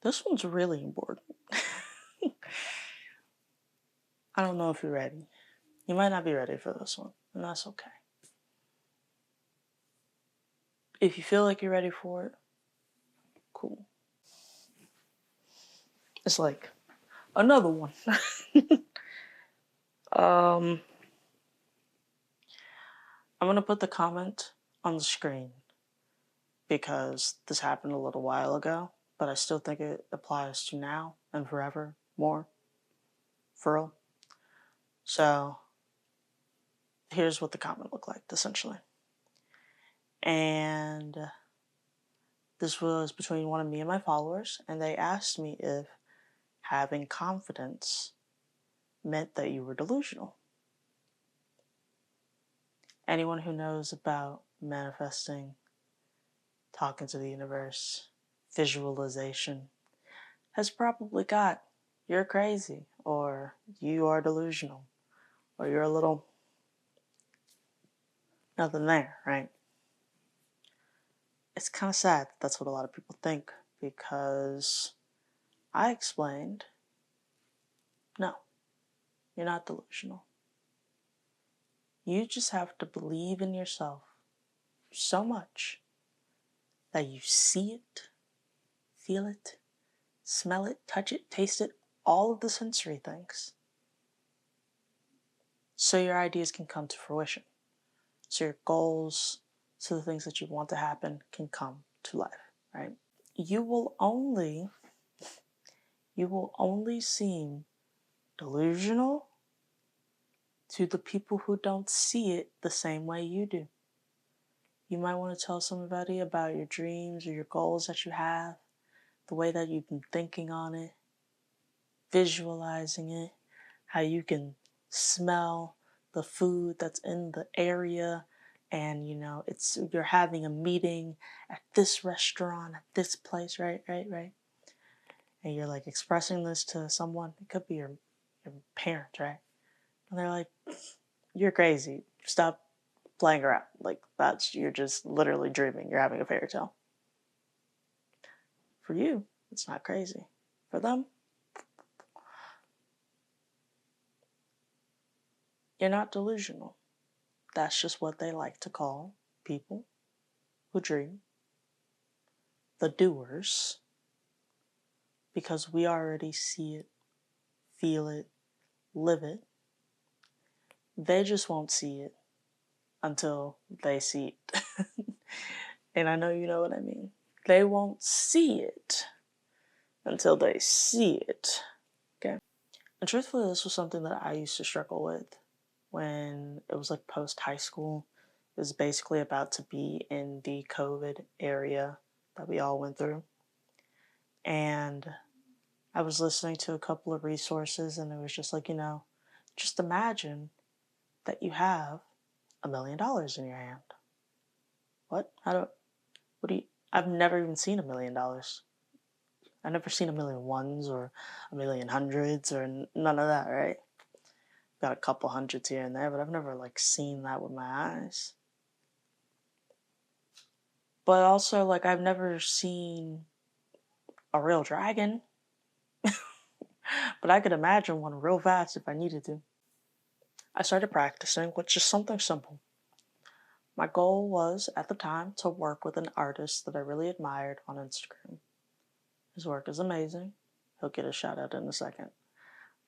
This one's really important. I don't know if you're ready. You might not be ready for this one, and that's okay. If you feel like you're ready for it, cool. It's like another one. um, I'm gonna put the comment on the screen because this happened a little while ago, but I still think it applies to now and forever more. For real. So here's what the comment looked like, essentially. And this was between one of me and my followers, and they asked me if having confidence meant that you were delusional. Anyone who knows about manifesting, talking to the universe, visualization, has probably got "you're crazy," or "you are delusional," or "you're a little nothing there," right? It's kind of sad that that's what a lot of people think, because I explained, no, you're not delusional. You just have to believe in yourself so much that you see it, feel it, smell it, touch it, taste it, all of the sensory things, so your ideas can come to fruition. So your goals, so the things that you want to happen can come to life, right? You will only seem delusional to the people who don't see it the same way you do. You might want to tell somebody about your dreams or your goals that you have, the way that you've been thinking on it, visualizing it, how you can smell the food that's in the area, and you're having a meeting at this restaurant, at this place, right, and you're like expressing this to someone. It could be your parent, right? And they're like, "You're crazy, stop playing around, like you're just literally dreaming, you're having a fairy tale." For you, it's not crazy. For them, you're not delusional. That's just what they like to call people who dream the doers, because we already see it, feel it, live it. They just won't see it until they see it. And I know you know what I mean. They won't see it until they see it. Okay? And truthfully, this was something that I used to struggle with when it was like post high school. It was basically about to be in the COVID area that we all went through. And I was listening to a couple of resources, and it was just like, just imagine that you have $1 million in your hand. What? What do you, I've never even seen $1 million. I've never seen 1,000,000 ones or 1,000,000 hundreds or none of that, right? Got a couple hundreds here and there, but I've never like seen that with my eyes. But also, like, I've never seen a real dragon, but I could imagine one real fast if I needed to. I started practicing with just something simple. My goal was, at the time, to work with an artist that I really admired on Instagram. His work is amazing. He'll get a shout out in a second.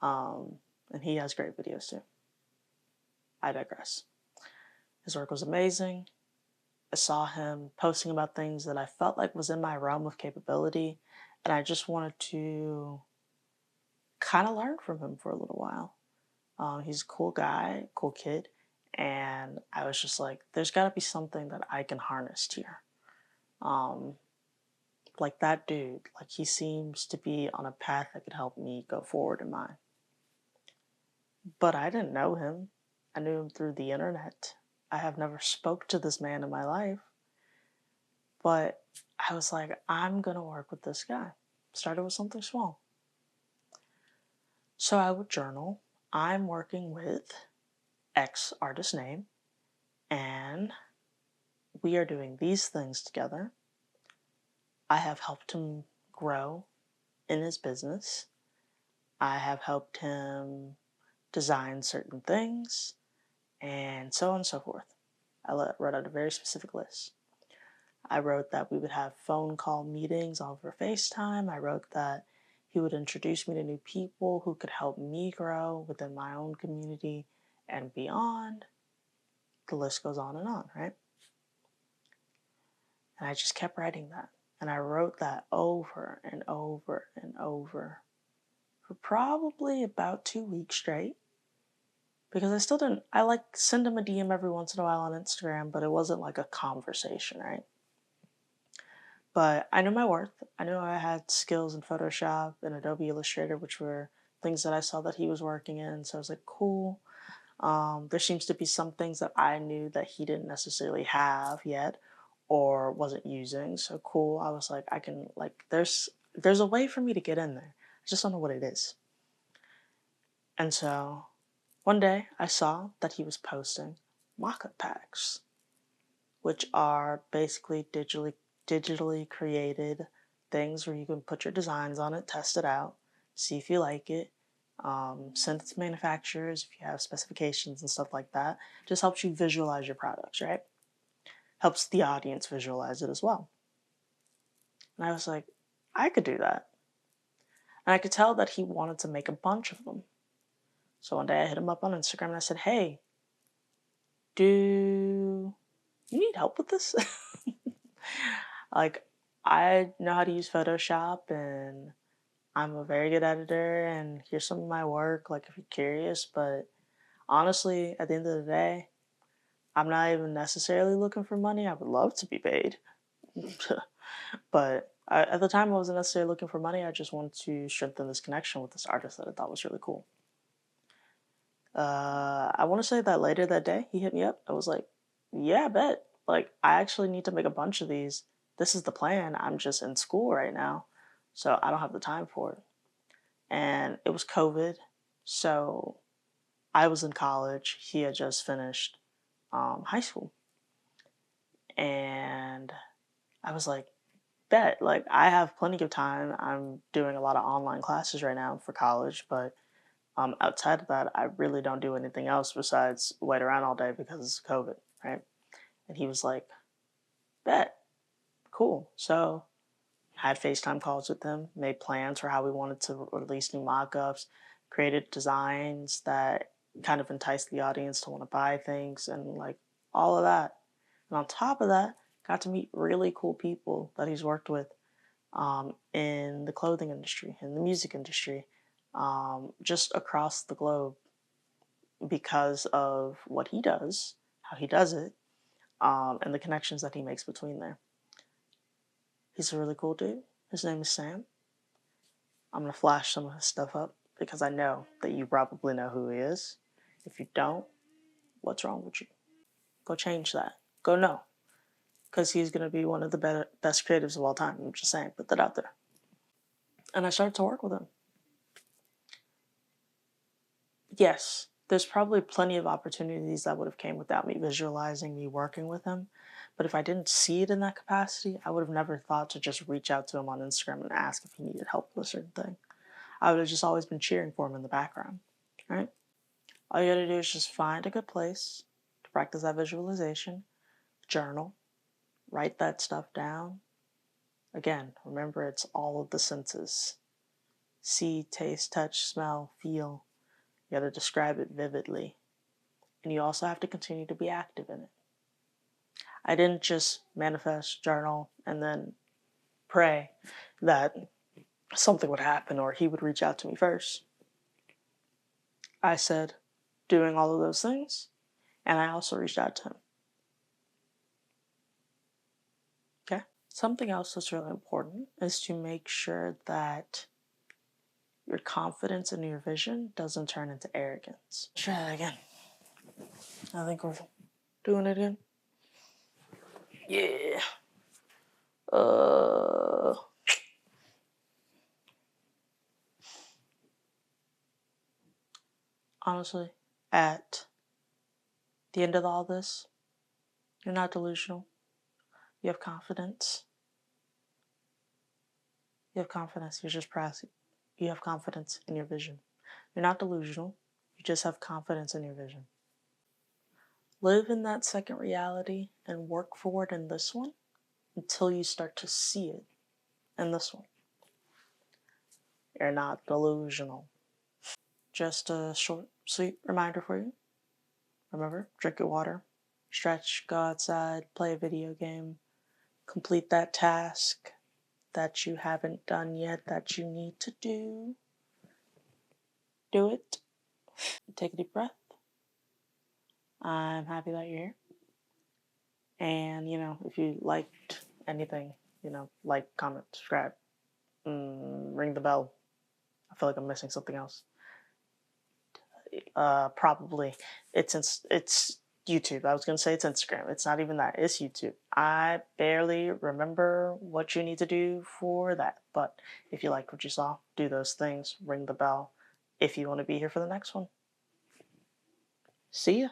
And he has great videos too. I digress. His work was amazing. I saw him posting about things that I felt like was in my realm of capability, and I just wanted to kind of learn from him for a little while. He's a cool guy, cool kid, and I was just like, there's got to be something that I can harness here. Like that dude, like he seems to be on a path that could help me go forward in mine. But I didn't know him. I knew him through the internet. I have never spoke to this man in my life. But I was like, I'm going to work with this guy. Started with something small. So I would journal. I'm working with X artist name, and we are doing these things together. I have helped him grow in his business. I have helped him design certain things, and so on and so forth. I wrote out a very specific list. I wrote that we would have phone call meetings over FaceTime. I wrote that he would introduce me to new people who could help me grow within my own community and beyond. The list goes on, right? And I just kept writing that. And I wrote that over and over and over for probably about 2 weeks straight. Because I still didn't, I like send him a DM every once in a while on Instagram, but it wasn't like a conversation, right? But I knew my worth. I knew I had skills in Photoshop and Adobe Illustrator, which were things that I saw that he was working in. So I was like, cool. There seems to be some things that I knew that he didn't necessarily have yet or wasn't using. So cool. I was like, I can like there's a way for me to get in there. I just don't know what it is. And so one day I saw that he was posting mock-up packs, which are basically digitally created things where you can put your designs on it, test it out, see if you like it, send it to manufacturers if you have specifications and stuff like that. Just helps you visualize your products, right? Helps the audience visualize it as well. And I was like, I could do that. And I could tell that he wanted to make a bunch of them. So one day I hit him up on Instagram and I said, hey, do you need help with this? Like, I know how to use Photoshop and I'm a very good editor and here's some of my work, like if you're curious, but honestly, at the end of the day, I'm not even necessarily looking for money. I would love to be paid. But at the time, I wasn't necessarily looking for money. I just wanted to strengthen this connection with this artist that I thought was really cool. I want to say that later that day, he hit me up. I was like, yeah, I bet. Like, I actually need to make a bunch of these. This is the plan. I'm just in school right now, so I don't have the time for it. And it was COVID, so I was in college. He had just finished high school. And I was like, bet. Like, I have plenty of time. I'm doing a lot of online classes right now for college, but outside of that, I really don't do anything else besides wait around all day because it's COVID, right? And he was like, bet, cool. So I had FaceTime calls with him, made plans for how we wanted to release new mock-ups, created designs that kind of enticed the audience to want to buy things and like all of that. And on top of that, got to meet really cool people that he's worked with in the clothing industry, in the music industry, just across the globe because of what he does, how he does it, and the connections that he makes between there. He's a really cool dude. His name is Sam. I'm going to flash some of his stuff up because I know that you probably know who he is. If you don't, what's wrong with you? Go change that. Go know. Because he's going to be one of the best creatives of all time. I'm just saying, put that out there. And I started to work with him. Yes, there's probably plenty of opportunities that would have came without me visualizing me working with him. But if I didn't see it in that capacity, I would have never thought to just reach out to him on Instagram and ask if he needed help with a certain thing. I would have just always been cheering for him in the background, right? All you gotta do is just find a good place to practice that visualization, journal, write that stuff down. Again, remember it's all of the senses. See, taste, touch, smell, feel. You gotta describe it vividly. And you also have to continue to be active in it. I didn't just manifest, journal, and then pray that something would happen or he would reach out to me first. I said, doing all of those things, and I also reached out to him. Okay? Something else that's really important is to make sure that your confidence in your vision doesn't turn into arrogance. Let's try that again. I think we're doing it again. Yeah. Honestly, at the end of all this, you're not delusional. You have confidence. You have confidence. You're just pressing. You have confidence in your vision. You're not delusional. You just have confidence in your vision. Live in that second reality and work forward in this one until you start to see it in this one. You're not delusional. Just a short, sweet reminder for you. Remember, drink your water, stretch, go outside, play a video game, complete that task that you haven't done yet that you need to do. Do it. Take a deep breath. I'm happy that you're here. And, if you liked anything, like, comment, subscribe, ring the bell. I feel like I'm missing something else. Probably it's YouTube. I was gonna say it's Instagram. It's not even that. It's YouTube. I barely remember what you need to do for that. But if you liked what you saw, do those things. Ring the bell if you want to be here for the next one. See ya.